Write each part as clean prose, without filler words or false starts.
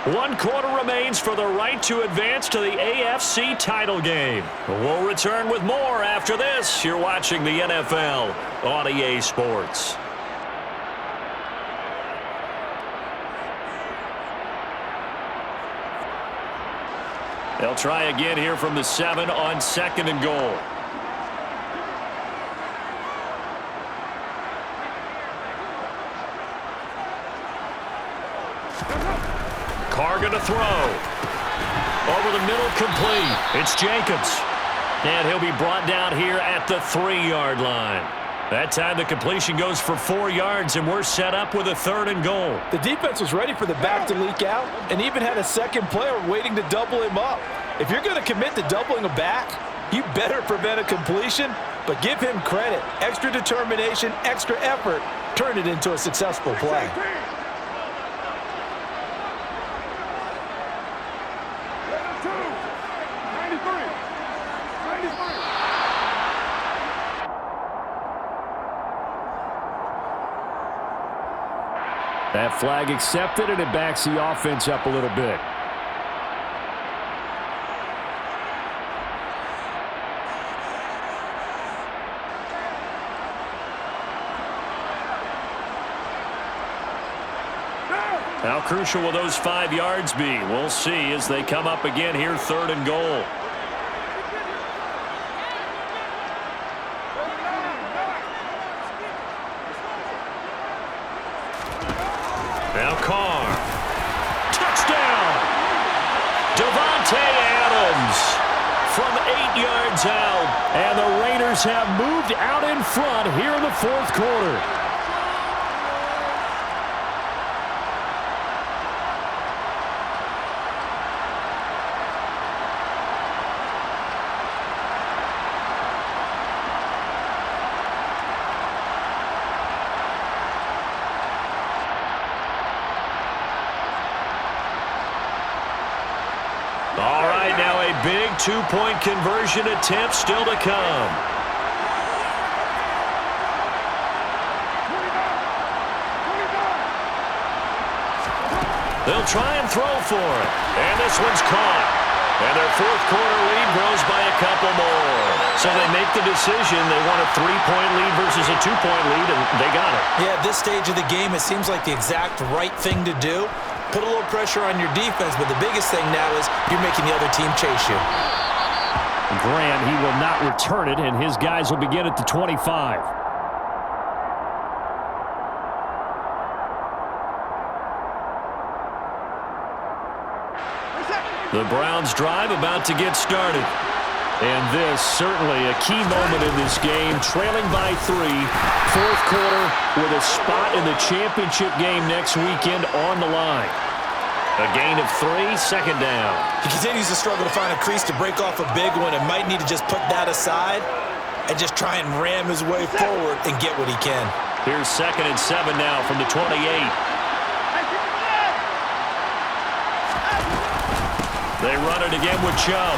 1 quarter remains for the right to advance to the AFC title game. We'll return with more after this. You're watching the NFL on EA Sports. They'll try again here from the 7 on 2nd and goal. Carr going to throw. Over the middle, complete. It's Jacobs. And he'll be brought down here at the 3-yard line. That time the completion goes for 4 yards, and we're set up with a 3rd and goal. The defense was ready for the back to leak out and even had a second player waiting to double him up. If you're going to commit to doubling a back, you better prevent a completion, but give him credit. Extra determination, extra effort, turn it into a successful play. That flag accepted, and it backs the offense up a little bit. How crucial will those 5 yards be? We'll see as they come up again here, 3rd and goal. Now Carr. Touchdown! Devontae Adams from 8 yards out. And the Raiders have moved out in front here in the 4th quarter. All right, now a big 2-point conversion attempt still to come. They'll try and throw for it. And this one's caught. And their 4th quarter lead grows by a couple more. So they make the decision. They want a 3-point lead versus a 2-point lead, and they got it. Yeah, at this stage of the game, it seems like the exact right thing to do. Put a little pressure on your defense, but the biggest thing now is you're making the other team chase you. Graham, he will not return it, and his guys will begin at the 25. The Browns drive about to get started. And this certainly a key moment in this game, trailing by 3, 4th quarter with a spot in the championship game next weekend on the line. A gain of 3, 2nd down. He continues to struggle to find a crease to break off a big one and might need to just put that aside and just try and ram his way forward and get what he can. Here's 2nd and 7 now from the 28. They run it again with Chubb.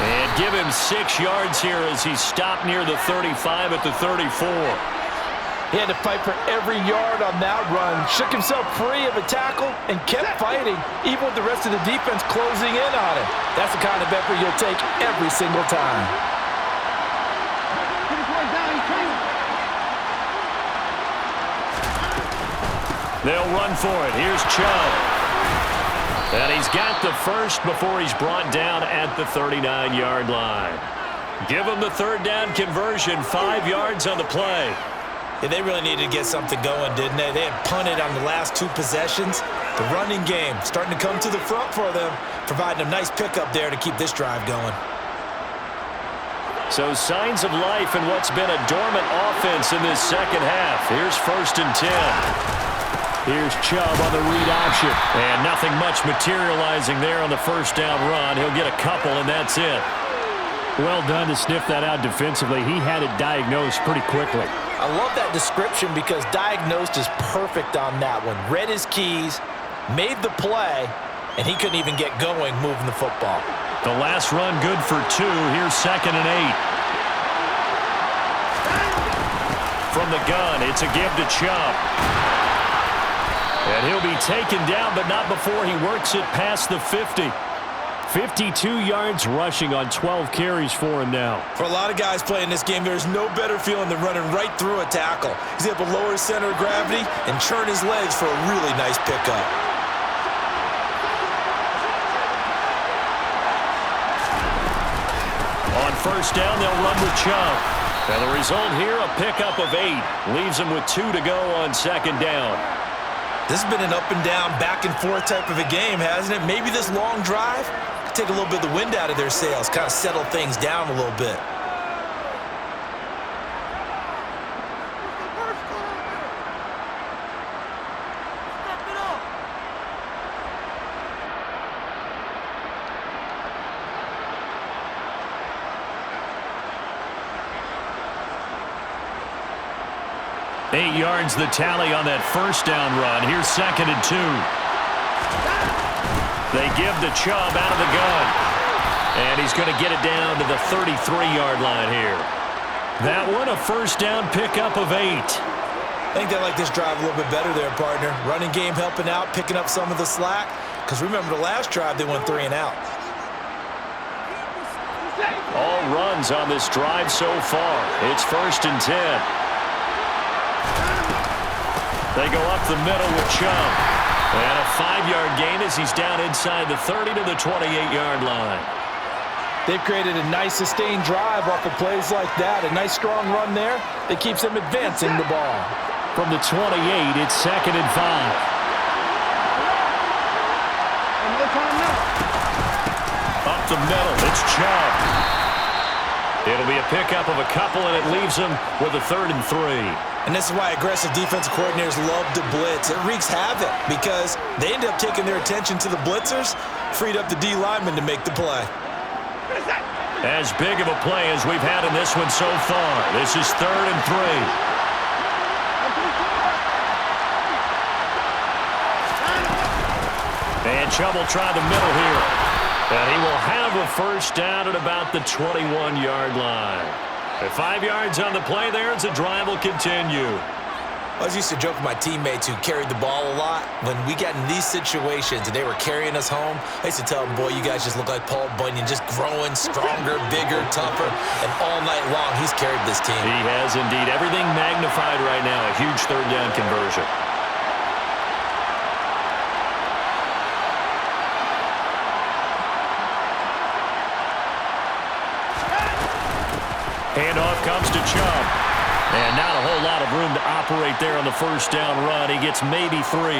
And give him 6 yards here as he stopped near the 35 at the 34. He had to fight for every yard on that run. Shook himself free of a tackle and kept fighting, even with the rest of the defense closing in on him. That's the kind of effort you'll take every single time. They'll run for it. Here's Chubb. And he's got the first before he's brought down at the 39-yard line. Give him the 3rd down conversion, 5 yards on the play. Yeah, they really needed to get something going, didn't they? They had punted on the last 2 possessions. The running game starting to come to the front for them, providing a nice pickup there to keep this drive going. So signs of life in what's been a dormant offense in this 2nd half. Here's 1st and 10. Here's Chubb on the read option. And nothing much materializing there on the 1st down run. He'll get a couple, and that's it. Well done to sniff that out defensively. He had it diagnosed pretty quickly. I love that description because diagnosed is perfect on that one. Read his keys, made the play, and he couldn't even get going moving the football. The last run good for 2. Here's 2nd and 8. From the gun, it's a give to Chubb. And he'll be taken down, but not before he works it past the 50. 52 yards rushing on 12 carries for him now. For a lot of guys playing this game, there's no better feeling than running right through a tackle. He's able to lower his center of gravity and churn his legs for a really nice pickup. On first down, they'll run with Chubb. And the result here, a pickup of 8. Leaves him with 2 to go on second down. This has been an up and down, back and forth type of a game, hasn't it? Maybe this long drive take a little bit of the wind out of their sails, kind of settle things down a little bit. Eight yards the tally on that first down run. Here's second and 2. They give to Chubb out of the gun. And he's going to get it down to the 33-yard line here. That one, a first down pickup of 8. I think they like this drive a little bit better there, partner. Running game helping out, picking up some of the slack. Because remember, the last drive, they went 3 and out. All runs on this drive so far. It's first and 10. They go up the middle with Chubb. And a 5-yard gain as he's down inside the 30 to the 28-yard line. They've created a nice sustained drive off of plays like that. A nice strong run there that keeps them advancing the ball. From the 28, it's second and 5. Up the middle, it's Chubb. It'll be a pickup of a couple, and it leaves him with a 3rd and 3. And this is why aggressive defensive coordinators love to blitz. It wreaks havoc because they end up taking their attention to the blitzers, freed up the D lineman to make the play. As big of a play as we've had in this one so far. This is 3rd and 3. And Chubb will try the middle here. And he will have a first down at about the 21-yard line. At 5 yards on the play there, as the drive will continue. I was used to joke with my teammates who carried the ball a lot. When we got in these situations and they were carrying us home, I used to tell them, boy, you guys just look like Paul Bunyan, just growing stronger, bigger, tougher. And all night long, he's carried this team. He has indeed. Everything magnified right now. A huge third down conversion. Handoff comes to Chubb. And not a whole lot of room to operate there on the first down run. He gets maybe 3.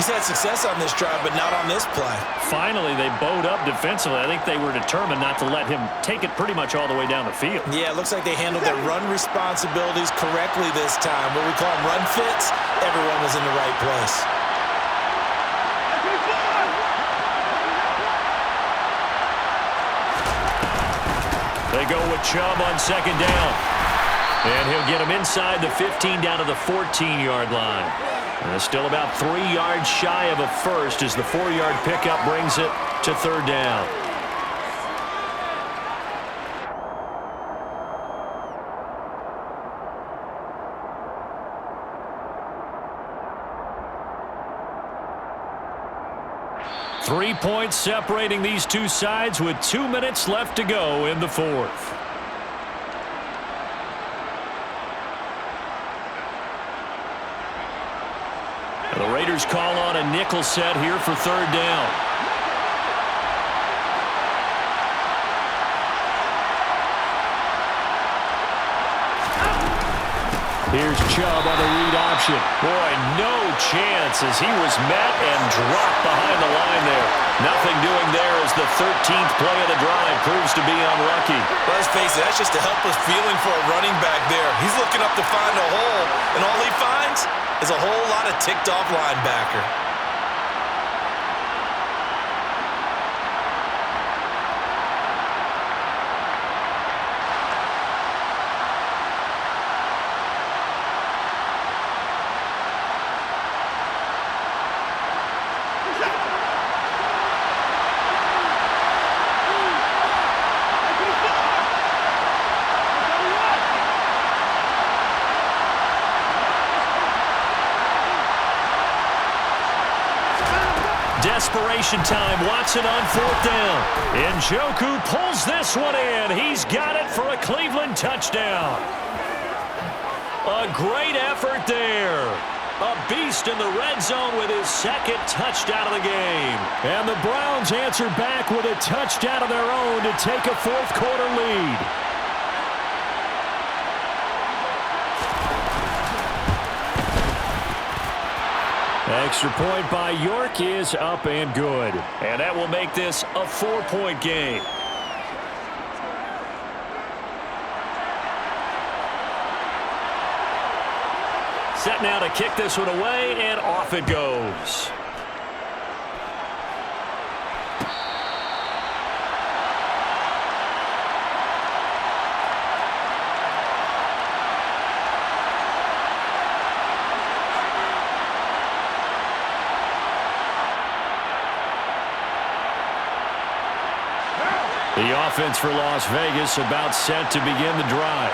He's had success on this drive, but not on this play. Finally, they bowed up defensively. I think they were determined not to let him take it pretty much all the way down the field. Yeah, it looks like they handled their run responsibilities correctly this time. What we call them run fits, everyone was in the right place. They go with Chubb on second down. And he'll get him inside the 15 down to the 14-yard line. And it's still about 3 yards shy of a first as the 4-yard pickup brings it to 3rd down. Three points separating these two sides with 2 minutes left to go in the 4th. The Raiders call on a nickel set here for 3rd down. Here's Chubb on the read option. Boy, no chance as he was met and dropped behind the line there. Nothing doing there as the 13th play of the drive proves to be unlucky. Let's face it, that's just a helpless feeling for a running back there. He's looking up to find a hole, and all he finds is a whole lot of ticked-off linebacker. Desperation time. Watson on 4th down. Njoku pulls this one in. He's got it for a Cleveland touchdown. A great effort there. A beast in the red zone with his 2nd touchdown of the game. And the Browns answer back with a touchdown of their own to take a 4th quarter lead. Extra point by York is up and good. And that will make this a 4-point game. Set now to kick this one away, and off it goes. The offense for Las Vegas about set to begin the drive.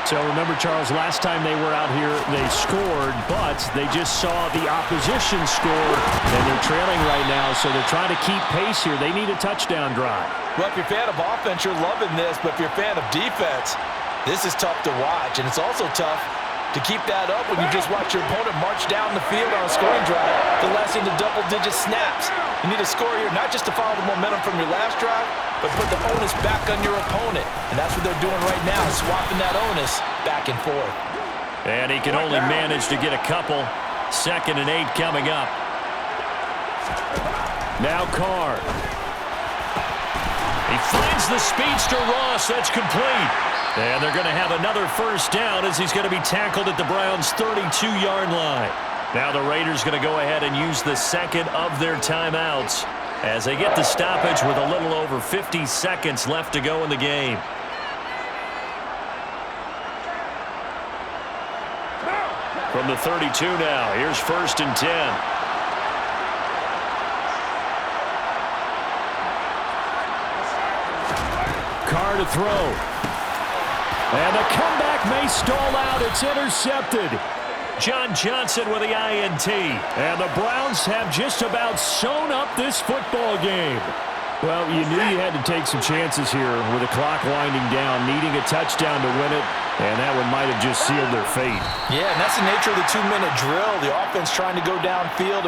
So remember, Charles, last time they were out here, they scored, but they just saw the opposition score, and they're trailing right now, so they're trying to keep pace here. They need a touchdown drive. Well, if you're a fan of offense, you're loving this, but if you're a fan of defense, this is tough to watch, and it's also tough to keep that up when you just watch your opponent march down the field on a scoring drive to last into double-digit snaps. You need a score here, not just to follow the momentum from your last drive, but put the onus back on your opponent. And that's what they're doing right now, swapping that onus back and forth. And he can only manage to get a couple. 2nd and 8 coming up. Now Carr. He finds the speedster Ross. That's complete. And they're going to have another 1st down as he's going to be tackled at the Browns' 32-yard line. Now the Raiders going to go ahead and use the 2nd of their timeouts as they get the stoppage with a little over 50 seconds left to go in the game. From the 32 now, here's 1st and 10. Carr to throw. And the comeback may stall out. It's intercepted. John Johnson with the INT. And the Browns have just about sewn up this football game. Well, you knew you had to take some chances here with the clock winding down, needing a touchdown to win it, and that one might have just sealed their fate. Yeah, and that's the nature of the 2-minute drill. The offense trying to go downfield and